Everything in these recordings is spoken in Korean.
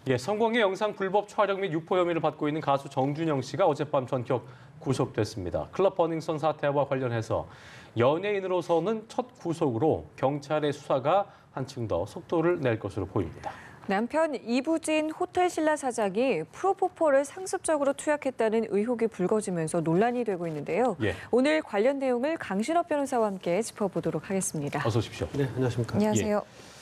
예, 성공의 영상 불법 촬영 및 유포 혐의를 받고 있는 가수 정준영 씨가 어젯밤 전격 구속됐습니다. 클럽 버닝썬 사태와 관련해서 연예인으로서는 첫 구속으로 경찰의 수사가 한층 더 속도를 낼 것으로 보입니다. 남편 이부진 호텔 신라 사장이 프로포폴을 상습적으로 투약했다는 의혹이 불거지면서 논란이 되고 있는데요. 예. 오늘 관련 내용을 강신업 변호사와 함께 짚어보도록 하겠습니다. 어서 오십시오. 네, 안녕하십니까. 안녕하세요. 예.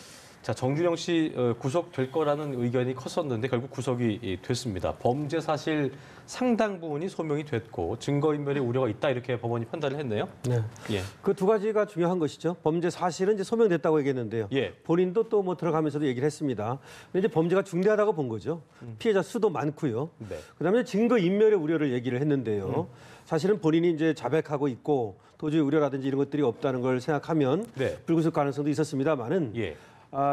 자, 정준영 씨 구속될 거라는 의견이 컸었는데 결국 구속이 됐습니다. 범죄 사실 상당 부분이 소명이 됐고 증거인멸의 우려가 있다 이렇게 법원이 판단을 했네요. 네. 예. 그 두 가지가 중요한 것이죠. 범죄 사실은 이제 소명됐다고 얘기했는데요. 예. 본인도 또 뭐 들어가면서도 얘기를 했습니다. 근데 이제 범죄가 중대하다고 본 거죠. 피해자 수도 많고요. 네. 그다음에 증거인멸의 우려를 얘기를 했는데요. 사실은 본인이 이제 자백하고 있고 도저히 우려라든지 이런 것들이 없다는 걸 생각하면 네. 불구속 가능성도 있었습니다만은 예.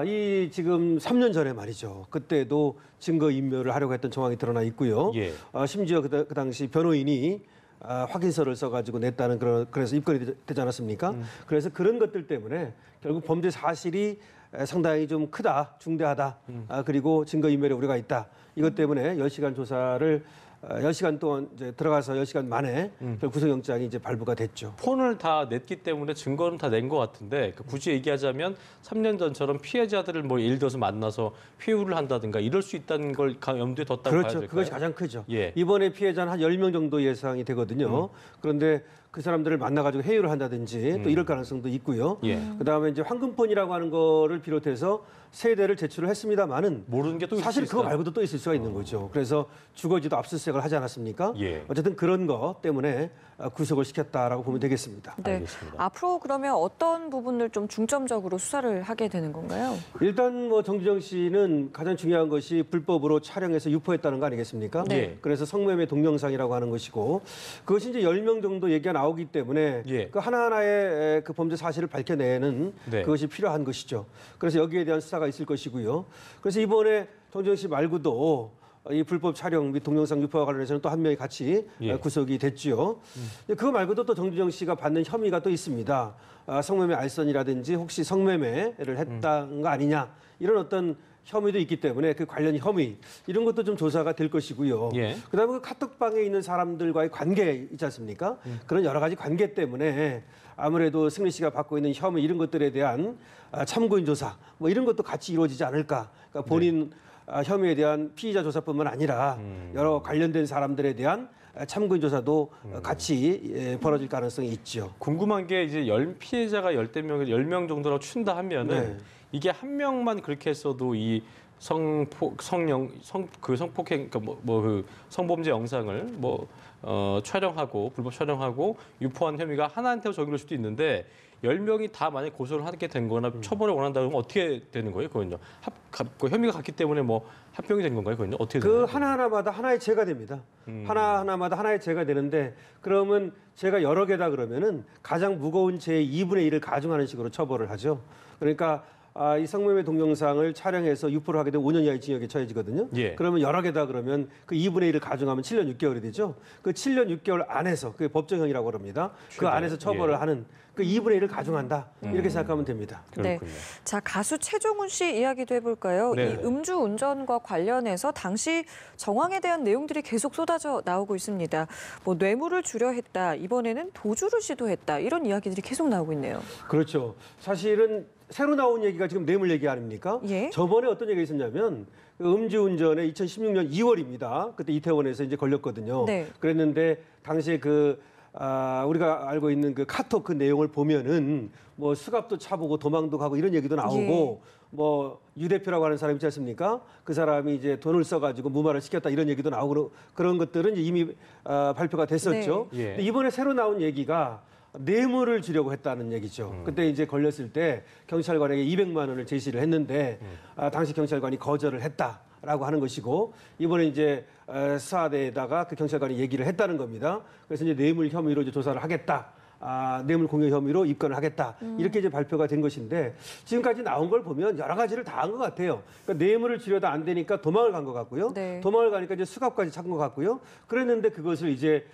이 지금 3년 전에 말이죠. 그때도 증거 인멸을 하려고 했던 정황이 드러나 있고요. 예. 심지어 그 당시 변호인이 확인서를 써가지고 냈다는 그래서 입건이 되지 않았습니까? 그래서 그런 것들 때문에 결국 범죄 사실이 상당히 좀 크다, 중대하다. 그리고 증거 인멸의 우려가 있다. 이것 때문에 10시간 조사를 10시간 동안 이제 들어가서 10시간 만에 구속영장이 이제 발부가 됐죠. 폰을 다 냈기 때문에 증거는 다 낸 것 같은데 굳이 얘기하자면 3년 전처럼 피해자들을 뭐 예를 들어서 만나서 회유를 한다든가 이럴 수 있다는 걸 염두에 뒀다고 봐야 그렇죠. 될까요? 그것이 가장 크죠. 예. 이번에 피해자는 한 10명 정도 예상이 되거든요. 그런데 그 사람들을 만나가지고 회유를 한다든지 또 이럴 가능성도 있고요. 예. 그다음에 이제 황금폰이라고 하는 거를 비롯해서 세 대를 제출을 했습니다만은 모르는 게 또 사실 있을 수 그거 있어요. 말고도 또 있을 수가 있는 거죠. 그래서 주거지도 압수수색을 하지 않았습니까? 예. 어쨌든 그런 거 때문에 구속을 시켰다라고 보면 되겠습니다. 네. 알겠습니다. 앞으로 그러면 어떤 부분을 좀 중점적으로 수사를 하게 되는 건가요? 일단 뭐 정준영 씨는 가장 중요한 것이 불법으로 촬영해서 유포했다는 거 아니겠습니까? 네. 그래서 성매매 동영상이라고 하는 것이고 그것이 이제 10명 정도 얘기가 나오기 때문에 예. 그 하나하나의 그 범죄 사실을 밝혀내는 네. 그것이 필요한 것이죠. 그래서 여기에 대한 수사가 있을 것이고요. 그래서 이번에 정준영 씨 말고도 이 불법 촬영 및 동영상 유포와 관련해서는 또 한 명이 같이 예. 구속이 됐죠. 그거 말고도 또 정준영 씨가 받는 혐의가 또 있습니다. 성매매 알선이라든지 혹시 성매매를 했다는 거 아니냐 이런 어떤 혐의도 있기 때문에 그 관련 혐의 이런 것도 좀 조사가 될 것이고요. 예. 그다음에 그 카톡방에 있는 사람들과의 관계 있지 않습니까? 그런 여러 가지 관계 때문에 아무래도 승리 씨가 받고 있는 혐의 이런 것들에 대한 참고인 조사 뭐 이런 것도 같이 이루어지지 않을까. 그러니까 본인 혐의에 대한 피의자 조사뿐만 아니라 여러 관련된 사람들에 대한 참고인 조사도 같이 벌어질 가능성이 있죠. 궁금한 게 이제 피해자가 10명 정도로 춘다 하면은 네. 이게 한 명만 그렇게 했어도 이 성폭행 그러니까 그 성범죄 영상을 촬영하고 불법 촬영하고 유포한 혐의가 하나한테 적용될 수도 있는데 10명이 다 만약 고소를 하게 된 거나 처벌을 원한다 그러면 어떻게 되는 거예요? 그건요. 그 혐의가 같기 때문에 합병이 된 건가요? 그건요. 어떻게 되나요? 그 하나하나마다 하나의 죄가 됩니다. 하나하나마다 하나의 죄가 되는데 그러면 죄가 여러 개다 그러면은 가장 무거운 죄의 2분의 1을 가중하는 식으로 처벌을 하죠. 그러니까 이 성매매 동영상을 촬영해서 유포를 하게 되면 5년 이하의 징역에 처해지거든요. 예. 그러면 여러 개다 그러면 그 2분의 1을 가중하면 7년 6개월이 되죠. 그 7년 6개월 안에서 그게 법정형이라고 합니다. 그 안에서 처벌을 예. 하는 그 2분의 1을 가중한다. 이렇게 생각하면 됩니다. 네. 그렇군요. 자, 가수 최종훈 씨 이야기도 해볼까요? 네. 이 음주운전과 관련해서 당시 정황에 대한 내용들이 계속 쏟아져 나오고 있습니다. 뇌물을 주려 했다, 이번에는 도주를 시도했다, 이런 이야기들이 계속 나오고 있네요. 그렇죠. 사실은 새로 나온 얘기가 지금 뇌물 얘기 아닙니까? 예. 저번에 어떤 얘기가 있었냐면 그 음주운전에 2016년 2월입니다. 그때 이태원에서 이제 걸렸거든요. 네. 그랬는데 당시에 우리가 알고 있는 그 카톡 그 내용을 보면은 수갑도 차보고 도망도 가고 이런 얘기도 나오고 유 대표라고 하는 사람 있지 않습니까? 그 사람이 이제 돈을 써가지고 무마를 시켰다 이런 얘기도 나오고 그런 것들은 이미 발표가 됐었죠. 네. 예. 근데 이번에 새로 나온 얘기가 뇌물을 주려고 했다는 얘기죠. 그때 이제 걸렸을 때 경찰관에게 200만 원을 제시를 했는데 당시 경찰관이 거절을 했다라고 하는 것이고 이번에 이제 수사대에다가 그 경찰관이 얘기를 했다는 겁니다. 그래서 이제 뇌물 혐의로 이제 조사를 하겠다. 뇌물 공여 혐의로 입건을 하겠다. 이렇게 이제 발표가 된 것인데 지금까지 나온 걸 보면 여러 가지를 다 한 것 같아요. 그러니까 뇌물을 주려다 안 되니까 도망을 간 것 같고요. 네. 도망을 가니까 이제 수갑까지 찬 것 같고요. 그랬는데 그것을 이제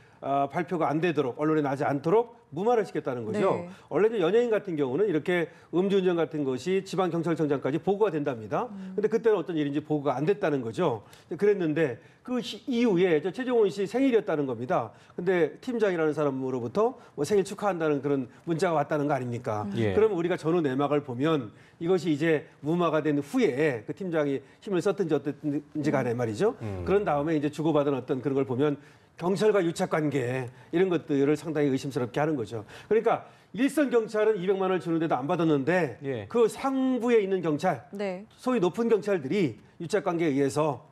발표가 안 되도록 언론에 나지 않도록 무마를 시켰다는 거죠. 네. 원래 이제 연예인 같은 경우는 이렇게 음주운전 같은 것이 지방경찰청장까지 보고가 된답니다. 근데 그때는 어떤 일인지 보고가 안 됐다는 거죠. 그랬는데 그 이후에 저 최종원 씨 생일이었다는 겁니다. 근데 팀장이라는 사람으로부터 뭐 생일 축하한다는 그런 문자가 왔다는 거 아닙니까? 예. 그러면 우리가 전후 내막을 보면 이것이 이제 무마가 된 후에 그 팀장이 힘을 썼든지 어땠든지 간에 말이죠. 그런 다음에 이제 주고받은 어떤 그런 걸 보면 경찰과 유착 관계 이런 것들을 상당히 의심스럽게 하는 거죠. 그러니까 일선 경찰은 200만 원을 주는데도 안 받았는데 예. 그 상부에 있는 경찰, 네. 소위 높은 경찰들이 유착 관계에 의해서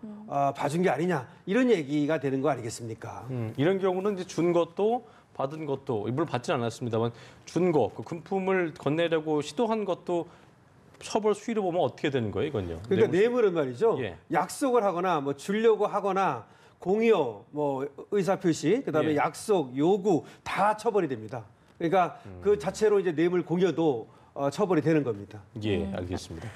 봐준 게 아니냐 이런 얘기가 되는 거 아니겠습니까? 이런 경우는 이제 준 것도 받은 것도 물론 받지는 않았습니다만 준 거, 그 금품을 건네려고 시도한 것도 처벌 수위로 보면 어떻게 되는 거예요, 이건요? 그러니까 뇌물은 말이죠. 예. 약속을 하거나 뭐 주려고 하거나 공여, 뭐 의사 표시, 그다음에 예. 약속, 요구 다 처벌이 됩니다. 그러니까 그 자체로 이제 뇌물 공여도 처벌이 되는 겁니다. 예, 알겠습니다.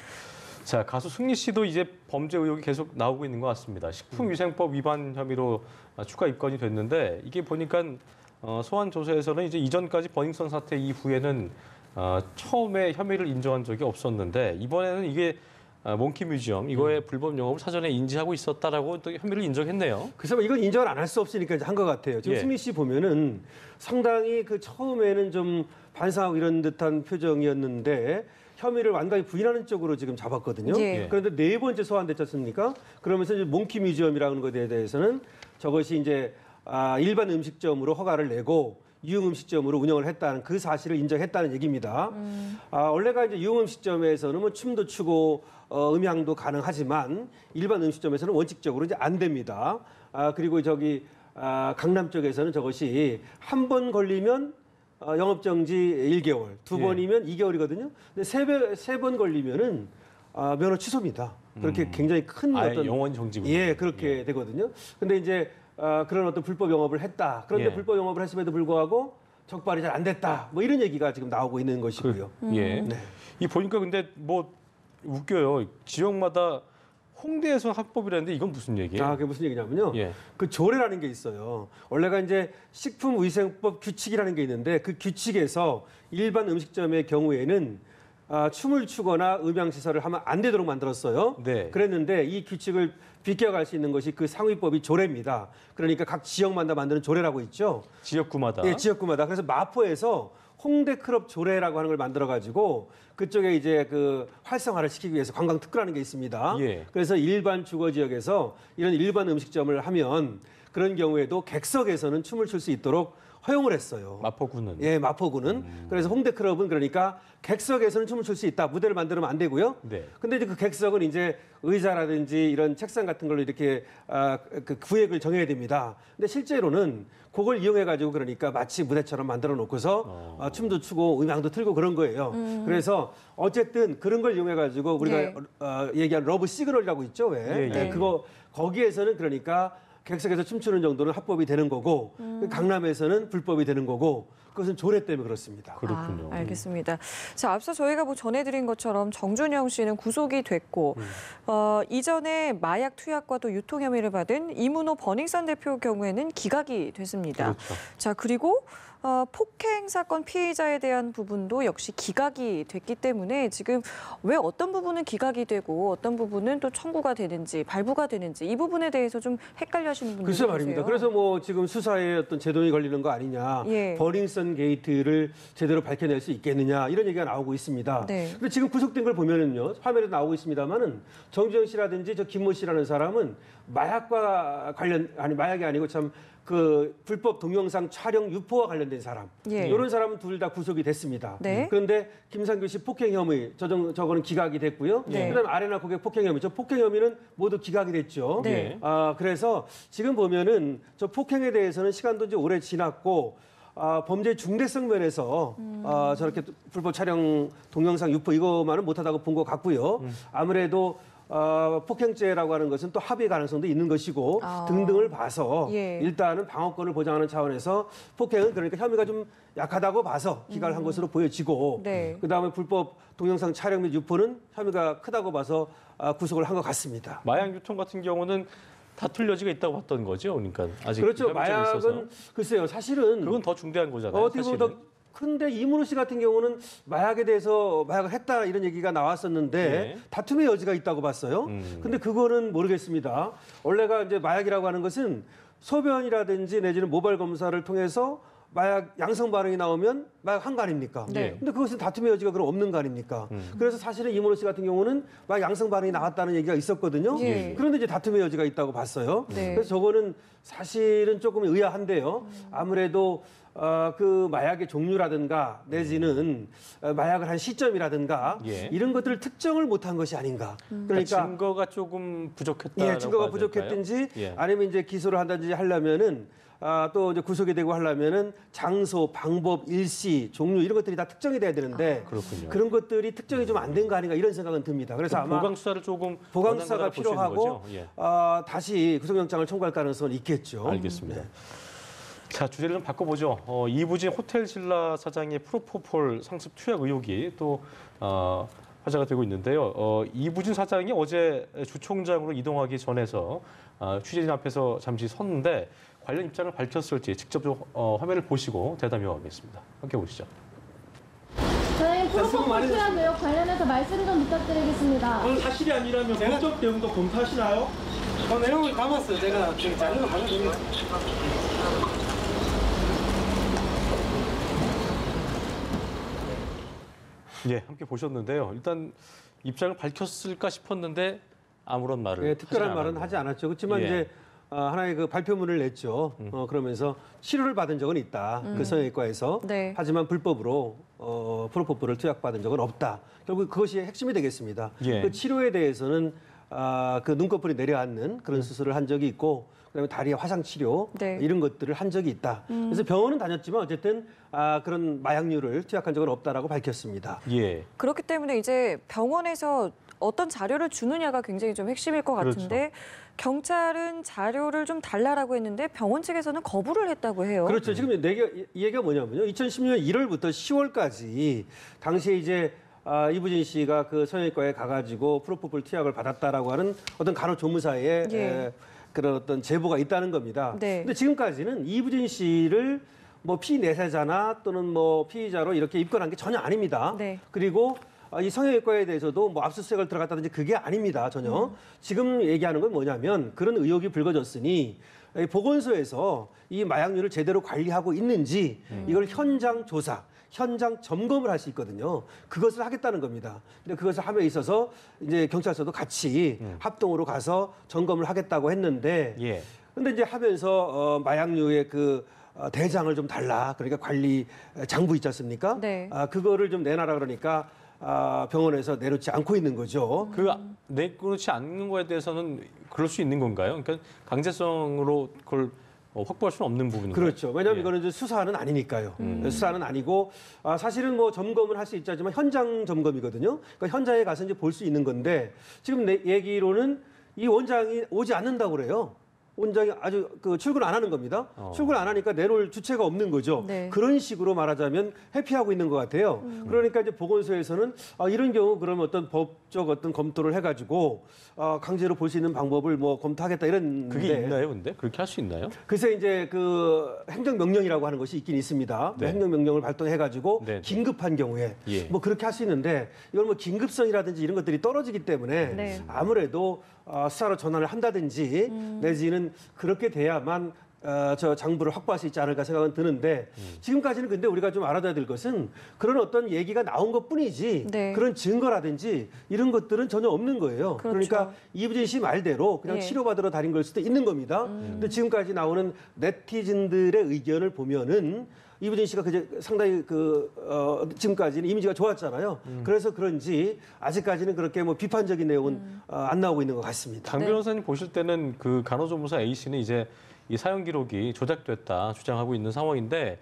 자, 가수 승리 씨도 이제 범죄 의혹이 계속 나오고 있는 것 같습니다. 식품위생법 위반 혐의로 추가 입건이 됐는데 이게 보니까 소환 조사에서는 이제 이전까지 버닝썬 사태 이후에는 처음에 혐의를 인정한 적이 없었는데 이번에는 이게 몽키 뮤지엄 이거의 불법 영업을 사전에 인지하고 있었다라고 또 혐의를 인정했네요. 그래서 이건 인정을 안 할 수 없으니까 이제 한 것 같아요. 지금 예. 승리 씨 보면은 상당히 그 처음에는 좀 반성하고 이런 듯한 표정이었는데 혐의를 완전히 부인하는 쪽으로 지금 잡았거든요. 예. 그런데 네 번째 소환됐지 않습니까? 그러면서 이제 몽키 뮤지엄이라는 것에 대해서는 저것이 이제 일반 음식점으로 허가를 내고 유흥 음식점으로 운영을 했다는 그 사실을 인정했다는 얘기입니다. 원래가 이제 유흥 음식점에서는 뭐 춤도 추고 음향도 가능하지만 일반 음식점에서는 원칙적으로 이제 안 됩니다. 그리고 저기 강남 쪽에서는 저것이 한 번 걸리면 영업정지 1개월, 두 예. 번이면 2개월이거든요. 근데 세 번 걸리면은 면허 취소입니다. 그렇게 굉장히 큰 아예 어떤 영원 정지군요. 예, 그렇게 되거든요. 근데 이제 그런 어떤 불법 영업을 했다. 그런데 예. 불법 영업을 했음에도 불구하고 적발이 잘 안 됐다. 뭐 이런 얘기가 지금 나오고 있는 것이고요. 예. 네. 이 보니까 근데 뭐 웃겨요. 지역마다 홍대에서 합법이라는데 이건 무슨 얘기예요? 그게 무슨 얘기냐면요. 예. 그 조례라는 게 있어요. 원래가 이제 식품위생법 규칙이라는 게 있는데 그 규칙에서 일반 음식점의 경우에는 춤을 추거나 음향시설을 하면 안 되도록 만들었어요. 네. 그랬는데 이 규칙을 비껴갈 수 있는 것이 그 상위법이 조례입니다. 그러니까 각 지역마다 만드는 조례라고 있죠. 지역구마다. 예, 지역구마다. 그래서 마포에서 홍대 클럽 조례라고 하는 걸 만들어 가지고 그쪽에 이제 그 활성화를 시키기 위해서 관광 특구라는 게 있습니다. 예. 그래서 일반 주거 지역에서 이런 일반 음식점을 하면 그런 경우에도 객석에서는 춤을 출 수 있도록 허용을 했어요. 마포구는. 예, 마포구는. 그래서 홍대 클럽은 그러니까 객석에서는 춤을 출 수 있다. 무대를 만들면 안 되고요. 네. 근데 이제 그 객석은 이제 의자라든지 이런 책상 같은 걸로 이렇게 그 구획을 정해야 됩니다. 근데 실제로는 그걸 이용해 가지고 그러니까 마치 무대처럼 만들어 놓고서 춤도 추고 음향도 틀고 그런 거예요. 그래서 어쨌든 그런 걸 이용해 가지고 우리가 네. 얘기한 러브 시그널이라고 있죠. 왜? 예, 예. 네, 그거 거기에서는 그러니까 객석에서 춤추는 정도는 합법이 되는 거고 강남에서는 불법이 되는 거고 그것은 조례 때문에 그렇습니다. 그렇군요. 알겠습니다. 자, 앞서 저희가 뭐 전해드린 것처럼 정준영 씨는 구속이 됐고 이전에 마약 투약과 또 유통 혐의를 받은 이문호 버닝썬 대표 경우에는 기각이 됐습니다. 그렇죠. 자, 그리고 폭행 사건 피해자에 대한 부분도 역시 기각이 됐기 때문에 지금 왜 어떤 부분은 기각이 되고 어떤 부분은 또 청구가 되는지 발부가 되는지 이 부분에 대해서 좀 헷갈려하시는 분들이 글쎄 말입니다. 계세요. 그래서 뭐 지금 수사에 어떤 제동이 걸리는 거 아니냐, 예. 버닝썬 게이트를 제대로 밝혀낼 수 있겠느냐 이런 얘기가 나오고 있습니다. 네. 근데 지금 구속된 걸 보면은요, 화면에 나오고 있습니다만은 정주영 씨라든지 저 김모 씨라는 사람은 마약과 관련 마약이 아니고 참 그 불법 동영상 촬영 유포와 관련된 사람, 예. 이런 사람은 둘 다 구속이 됐습니다. 네. 그런데 김상규 씨 폭행 혐의 저거는 기각이 됐고요. 네. 그다음에 아레나 고객 폭행 혐의, 저 폭행 혐의는 모두 기각이 됐죠. 네. 그래서 지금 보면은 저 폭행에 대해서는 시간도 이제 오래 지났고 범죄 중대성 면에서 저렇게 불법 촬영 동영상 유포 이거만은 못하다고 본 것 같고요. 아무래도 폭행죄라고 하는 것은 또 합의 가능성도 있는 것이고 등등을 봐서 예. 일단은 방어권을 보장하는 차원에서 폭행은 그러니까 혐의가 좀 약하다고 봐서 기각을 한 것으로 보여지고 네. 그다음에 불법 동영상 촬영 및 유포는 혐의가 크다고 봐서 구속을 한 것 같습니다. 마약 유통 같은 경우는 다툴 여지가 있다고 봤던 거죠. 그러니까 아직 그렇죠. 혐의점이 있어서. 마약은 글쎄요. 사실은 그건 더 중대한 거잖아요. 어떻게 보면 사실은. 근데 이문호 씨 같은 경우는 마약에 대해서 마약을 했다 이런 얘기가 나왔었는데 예. 다툼의 여지가 있다고 봤어요. 근데 그거는 모르겠습니다. 원래가 이제 마약이라고 하는 것은 소변이라든지 내지는 모발 검사를 통해서 마약 양성 반응이 나오면 마약 한 거 아닙니까? 네. 근데 그것은 다툼의 여지가 그럼 없는 거 아닙니까? 그래서 사실은 이문호 씨 같은 경우는 마약 양성 반응이 나왔다는 얘기가 있었거든요. 예. 그런데 이제 다툼의 여지가 있다고 봤어요. 네. 그래서 저거는 사실은 조금 의아한데요. 아무래도 그 마약의 종류라든가 내지는 마약을 한 시점이라든가 예. 이런 것들을 특정을 못한 것이 아닌가. 그러니까 증거가 조금 부족했다. 예, 증거가 부족했든지 예. 아니면 이제 기소를 한다든지 하려면은 또 이제 구속이 되고 하려면은 장소, 방법, 일시, 종류 이런 것들이 다 특정이 돼야 되는데 그렇군요. 그런 것들이 특정이 좀 안 된 거 아닌가 이런 생각은 듭니다. 그래서 아마 보강 수사를 조금 보강 수사가 원하는 거라 볼수 있는 필요하고 거죠? 예. 다시 구속영장을 청구할 가능성은 있겠죠. 알겠습니다. 네. 자, 주제를 좀 바꿔보죠. 이부진 호텔 신라 사장의 프로포폴 상습 투약 의혹이 또 화제가 되고 있는데요. 이부진 사장이 어제 주총장으로 이동하기 전에서 취재진 앞에서 잠시 섰는데 관련 입장을 밝혔을지 직접 좀 화면을 보시고 대담 이어가겠습니다. 함께 보시죠. 저희 프로포폴 투약 의혹 관련해서 말씀 좀 부탁드리겠습니다. 그건 사실이 아니라면 법적 대응도 검토하시나요? 그 내용을 담았어요. 제가 지금 자료로 보내드립니다. 예, 함께 보셨는데요. 일단 입장을 밝혔을까 싶었는데 아무런 말을 예, 특별한 하지 말은 않았네요. 하지 않았죠. 그렇지만 예. 이제 하나의 그 발표문을 냈죠. 그러면서 치료를 받은 적은 있다. 그 성형외과에서. 네. 하지만 불법으로 프로포폴을 투약받은 적은 없다. 결국 그것이 핵심이 되겠습니다. 예. 그 치료에 대해서는 그 눈꺼풀이 내려앉는 그런 수술을 한 적이 있고 그다음에 다리의 화상 치료 네. 이런 것들을 한 적이 있다. 그래서 병원은 다녔지만 어쨌든 그런 마약류를 투약한 적은 없다라고 밝혔습니다. 예. 그렇기 때문에 이제 병원에서 어떤 자료를 주느냐가 굉장히 좀 핵심일 것 같은데 경찰은 자료를 좀 달라라고 했는데 병원 측에서는 거부를 했다고 해요. 그렇죠. 지금 이 얘기가 뭐냐면요. 2010년 1월부터 10월까지 당시에 이제 이부진 씨가 그 성형외과에 가가지고 프로포폴 투약을 받았다라고 하는 어떤 간호조무사의 예. 그런 어떤 제보가 있다는 겁니다. 네. 근데 지금까지는 이부진 씨를 뭐 피내세자나 또는 뭐 피의자로 이렇게 입건한 게 전혀 아닙니다. 네. 그리고 이 성형외과에 대해서도 뭐 압수수색을 들어갔다든지 그게 아닙니다. 전혀. 지금 얘기하는 건 뭐냐면 그런 의혹이 불거졌으니 이 보건소에서 이 마약류를 제대로 관리하고 있는지 이걸 현장 조사, 현장 점검을 할 수 있거든요. 그것을 하겠다는 겁니다. 근데 그것을 함에 있어서 이제 경찰서도 같이 합동으로 가서 점검을 하겠다고 했는데 예. 근데 이제 하면서 마약류의 그 대장을 좀 달라. 그러니까 관리 장부 있지 않습니까? 네. 그거를 좀 내놔라 그러니까 병원에서 내놓지 않고 있는 거죠. 그렇지 않는 거에 대해서는 그럴 수 있는 건가요? 그러니까 강제성으로 그걸 확보할 수는 없는 부분인가요? 그렇죠. 왜냐하면 예. 이거는 이제 수사는 아니니까요. 수사는 아니고 사실은 뭐 점검을 할 수 있지만 현장 점검이거든요. 그러니까 현장에 가서 이제 볼 수 있는 건데 지금 내 얘기로는 이 원장이 오지 않는다고 그래요. 원장이 아주 출근 안 하는 겁니다. 출근 안 하니까 내놓을 주체가 없는 거죠. 네. 그런 식으로 말하자면 회피하고 있는 것 같아요. 그러니까 이제 보건소에서는 이런 경우 그러면 어떤 법적 어떤 검토를 해가지고 강제로 볼 수 있는 방법을 뭐 검토하겠다 이런. 그게 있나요, 근데? 그렇게 할 수 있나요? 글쎄 이제 그 행정명령이라고 하는 것이 있긴 있습니다. 네. 행정명령을 발동해가지고 네. 긴급한 경우에 예. 뭐 그렇게 할 수 있는데 이걸 뭐 긴급성이라든지 이런 것들이 떨어지기 때문에 네. 아무래도 수사로 전환을 한다든지 내지는 그렇게 돼야만 저 장부를 확보할 수 있지 않을까 생각은 드는데 지금까지는 근데 우리가 좀 알아둬야 될 것은 그런 어떤 얘기가 나온 것뿐이지 네. 그런 증거라든지 이런 것들은 전혀 없는 거예요. 그렇죠. 그러니까 이부진 씨 말대로 그냥 예. 치료받으러 다닌 걸 수도 있는 겁니다. 근데 지금까지 나오는 네티즌들의 의견을 보면은 이부진 씨가 상당히 지금까지는 이미지가 좋았잖아요. 그래서 그런지 아직까지는 그렇게 뭐 비판적인 내용은 안 나오고 있는 것 같습니다. 장 네. 변호사님 보실 때는 그 간호조무사 A 씨는 이제 이 사용 기록이 조작됐다 주장하고 있는 상황인데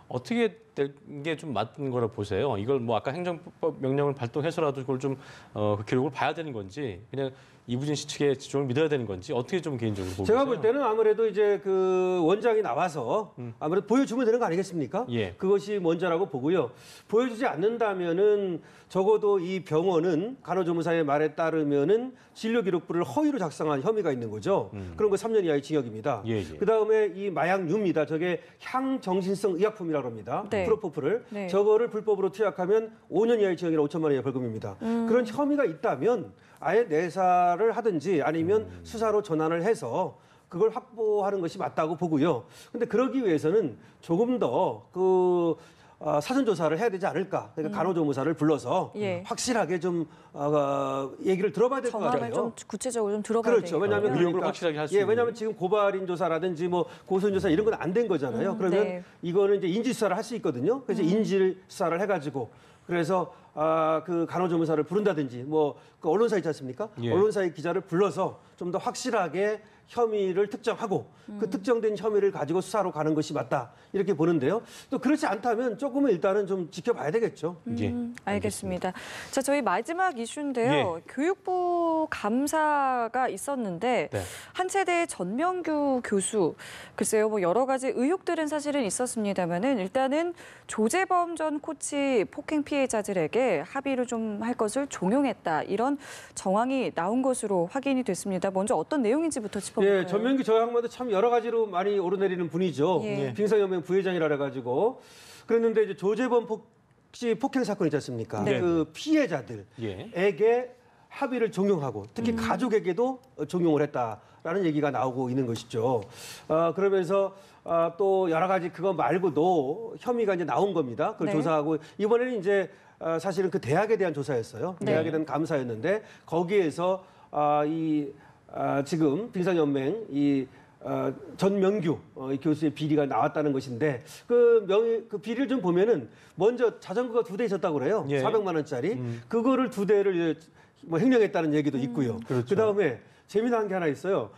어떻게 될 게 좀 맞는 거라 보세요? 이걸 뭐 아까 행정법 명령을 발동해서라도 그걸 좀 그 기록을 봐야 되는 건지 그냥 이부진 씨 측의 주장을 믿어야 되는 건지 어떻게 좀 개인적으로 보고 제가 계세요? 볼 때는 아무래도 이제 그 원장이 나와서 아무래도 보여주면 되는 거 아니겠습니까? 예. 그것이 먼저라고 보고요. 보여주지 않는다면은 적어도 이 병원은 간호조무사의 말에 따르면은 진료기록부를 허위로 작성한 혐의가 있는 거죠. 그런 거 3년 이하의 징역입니다. 예, 예. 그다음에 이 마약류입니다. 저게 향정신성 의약품이라고 합니다. 네. 프로포폴을. 네. 저거를 불법으로 투약하면 5년 이하의 징역이나 5천만 원의 벌금입니다. 그런 혐의가 있다면 아예 내사를 하든지 아니면 수사로 전환을 해서 그걸 확보하는 것이 맞다고 보고요. 근데 그러기 위해서는 조금 더 사전 조사를 해야 되지 않을까. 그러니까 간호조무사를 불러서 예. 확실하게 좀 얘기를 들어봐야 될 것 같아요. 전황을 좀 구체적으로 좀 들어봐야 그렇죠. 왜냐하면 의혹을 그러니까, 확실하게 할수 예, 있는. 왜냐하면 지금 고발인 조사라든지 뭐 고소인 조사 이런 건 안 된 거잖아요. 그러면 네. 이거는 이제 인지 수사를 할 수 있거든요. 그래서 인지 수사를 해가지고 그래서 그 간호조무사를 부른다든지 그 언론사 있지 않습니까? 예. 언론사의 기자를 불러서 좀 더 확실하게 혐의를 특정하고 그 특정된 혐의를 가지고 수사로 가는 것이 맞다 이렇게 보는데요. 또 그렇지 않다면 조금은 일단은 좀 지켜봐야 되겠죠. 예. 알겠습니다. 자, 저희 마지막 이슈인데요. 교육부 감사가 있었는데 네. 한체대 전명규 교수, 글쎄요, 뭐 여러 가지 의혹들은 사실은 있었습니다만은 일단은 조재범 전 코치 폭행 피해자들에게 합의를 좀 할 것을 종용했다 이런 정황이 나온 것으로 확인이 됐습니다. 먼저 어떤 내용인지부터 짚어볼까요? 예, 전명기 저 양반도 참 여러 가지로 많이 오르내리는 분이죠. 예. 빙상연맹 부회장이라 그래가지고 그랬는데 이제 조재범 폭행 사건 있지 않습니까? 네. 그 피해자들에게 합의를 종용하고 특히 가족에게도 종용을 했다라는 얘기가 나오고 있는 것이죠. 그러면서 또 여러 가지 그거 말고도 혐의가 이제 나온 겁니다. 그걸 네. 조사하고 이번에는 이제 사실은 그 대학에 대한 조사였어요. 네. 대학에 대한 감사였는데 거기에서 지금 빙상연맹 전명규 이 교수의 비리가 나왔다는 것인데 그 비리를 좀 보면은 먼저 자전거가 2대 있었다고 그래요. 예. 400만 원짜리. 그거를 2대를 뭐 횡령했다는 얘기도 있고요. 그렇죠. 그다음에 재미난 게 하나 있어요.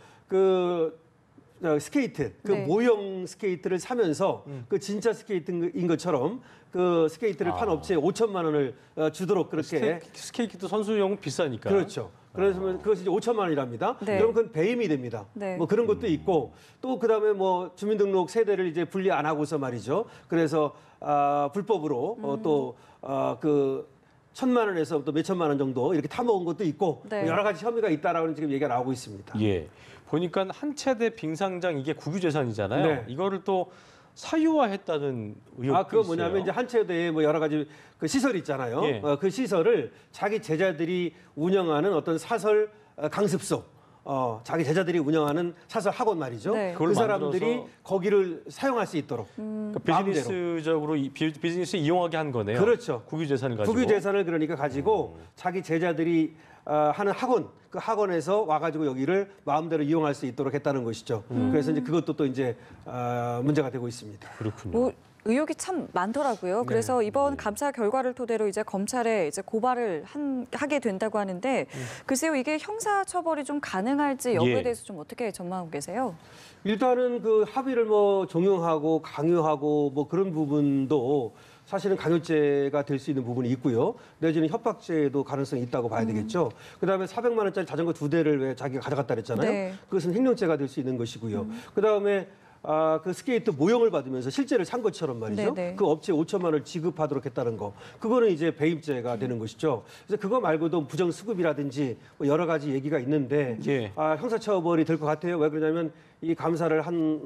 스케이트, 네. 모형 스케이트를 사면서 그 진짜 스케이트인 것처럼 그 스케이트를 판 업체에 5천만 원을 주도록 그렇게 스케이트도 선수용 비싸니까. 그렇죠. 그래서 그것이 이제 5천만 원이랍니다. 네. 그럼 그건 배임이 됩니다. 네. 뭐 그런 것도 있고 또 그다음에 뭐 주민등록 세대를 이제 분리 안 하고서 말이죠. 그래서 불법으로 그 1,000만 원에서 또 몇천만 원 정도 이렇게 타먹은 것도 있고 네. 뭐 여러 가지 혐의가 있다라고 지금 얘기가 나오고 있습니다. 예. 보니까 한체대 빙상장 이게 국유재산이잖아요. 네. 이거를 또 사유화했다는 의혹도 그거 있어요. 뭐냐면 이제 한체대에 뭐 여러 가지 그 시설이 있잖아요. 예. 그 시설을 자기 제자들이 운영하는 어떤 사설 강습소, 자기 제자들이 운영하는 사설 학원 말이죠. 네. 그걸 그 사람들이 만들어서 거기를 사용할 수 있도록. 그러니까 마음대로. 비즈니스적으로 비즈니스 이용하게 한 거네요. 그렇죠. 국유재산을 가지고. 국유재산을 그러니까 가지고 자기 제자들이 하는 학원, 그 학원에서 와가지고 여기를 마음대로 이용할 수 있도록 했다는 것이죠. 그래서 이제 그것도 또 이제 문제가 되고 있습니다. 그렇군요. 뭐 의혹이 참 많더라고요. 그래서 이번 감사 결과를 토대로 이제 검찰에 이제 고발을 하게 된다고 하는데 글쎄요, 이게 형사 처벌이 좀 가능할지 여부에 예. 대해서 좀 어떻게 전망하고 계세요? 일단은 그 합의를 뭐 종용하고 강요하고 뭐 그런 부분도 사실은 강요죄가 될 수 있는 부분이 있고요. 내지는 협박죄도 가능성이 있다고 봐야 되겠죠. 그다음에 400만 원짜리 자전거 2대를 왜 자기가 가져갔다 그랬잖아요. 네. 그것은 횡령죄가 될 수 있는 것이고요. 그다음에 그 스케이트 모형을 받으면서 실제를 산 것처럼 말이죠. 네네. 그 업체에 5천만 원을 지급하도록 했다는 거. 그거는 이제 배임죄가 되는 것이죠. 그래서 그거 말고도 부정수급이라든지 뭐 여러 가지 얘기가 있는데 예. 형사처벌이 될 것 같아요. 왜 그러냐면 이 감사를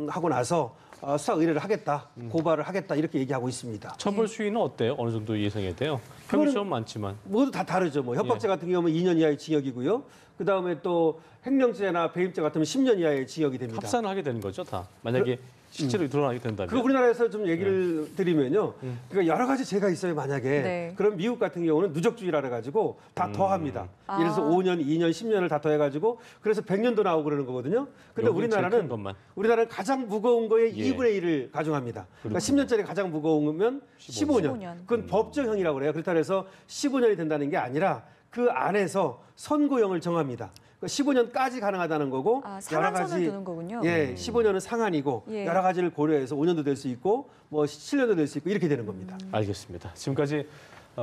하고 나서 수사 의뢰를 하겠다, 고발을 하겠다 이렇게 얘기하고 있습니다. 처벌 수위는 어때요? 어느 정도 예상이 돼요? 혐의점 많지만. 모두 다 다르죠. 뭐 협박죄 같은 경우는 2년 이하의 징역이고요. 그 다음에 또 횡령죄나 배임죄 같으면 10년 이하의 징역이 됩니다. 합산을 하게 되는 거죠, 다. 만약에 실제로 드러나게 된다면. 그 우리나라에서 좀 얘기를 드리면요. 그러니까 여러 가지 죄가 있어요, 만약에. 네. 그럼 미국 같은 경우는 누적주의라 그래가지고 다 더합니다. 예를 들어서 5년, 2년, 10년을 다 더해가지고 그래서 100년도 나오고 그러는 거거든요. 근데 여기는 제일 큰 것만. 우리나라는 가장 무거운 거에 예. 2분의 1을 가중합니다. 그러니까 10년짜리 가장 무거우면 15년. 15년. 그건 법정형이라고 그래요. 그렇다고 해서 15년이 된다는 게 아니라 그 안에서 선고형을 정합니다. 15년까지 가능하다는 거고 상한선을 두는 거군요. 예, 15년은 상한이고 예. 여러 가지를 고려해서 5년도 될 수 있고 뭐 7년도 될 수 있고 이렇게 되는 겁니다. 알겠습니다. 지금까지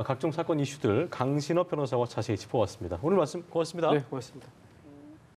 각종 사건 이슈들 강신업 변호사와 자세히 짚어봤습니다. 오늘 말씀 고맙습니다. 네, 고맙습니다.